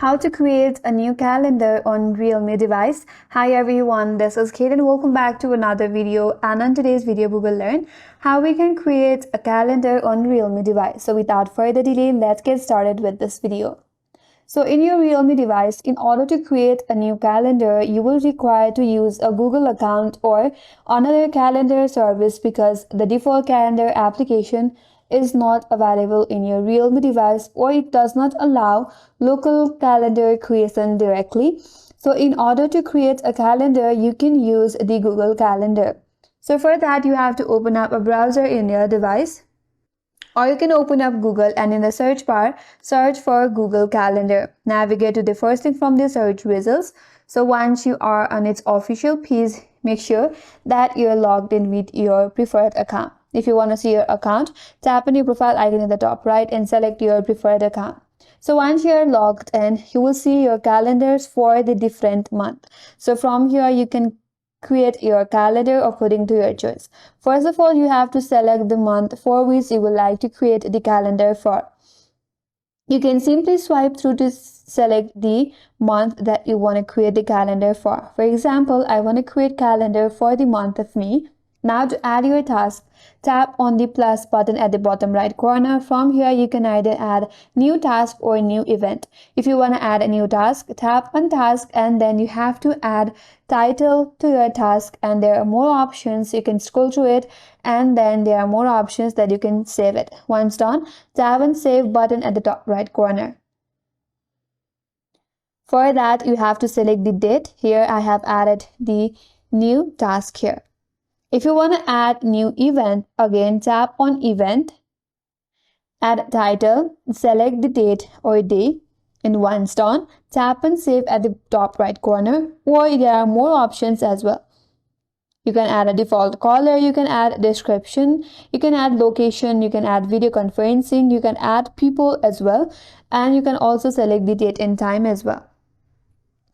How to create a new calendar on Realme device. Hi everyone, this is Kate and welcome back to another video, and on today's video we will learn how we can create a calendar on Realme device. So without further delay, let's get started with this video. So in your Realme device, in order to create a new calendar, you will require to use a Google account or another calendar service because the default calendar application is not available in your Realme device, or it does not allow local calendar creation directly. So in order to create a calendar, you can use the Google Calendar. So for that, you have to open up a browser in your device, or you can open up Google and in the search bar, search for Google Calendar. Navigate to the first thing from the search results. So once you are on its official page, make sure that you're logged in with your preferred account. If you want to see your account, tap on your profile icon in the top right and select your preferred account. So once you're logged in, you will see your calendars for the different month. So from here, you can create your calendar according to your choice. First of all, you have to select the month for which you would like to create the calendar for. You can simply swipe through to select the month that you want to create the calendar for. For example, I want to create calendar for the month of May. Now to add your task, tap on the plus button at the bottom right corner. From here, you can either add new task or new event. If you want to add a new task, tap on task and then you have to add title to your task, and there are more options. You can scroll through it and then there are more options that you can save it. Once done, tap on save button at the top right corner. For that, you have to select the date. Here I have added the new task here. If you want to add new event, again tap on event, add title, select the date or day, and once done, tap and save at the top right corner, or there are more options as well. You can add a default color, you can add description, you can add location, you can add video conferencing, you can add people as well, and you can also select the date and time as well.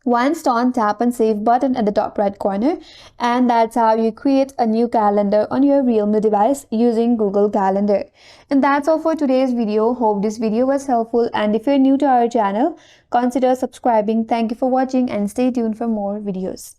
Once done, tap and save button at the top right corner, and that's how you create a new calendar on your Realme device using Google Calendar. And that's all for today's video. Hope this video was helpful, and if you're new to our channel, consider subscribing. Thank you for watching and stay tuned for more videos.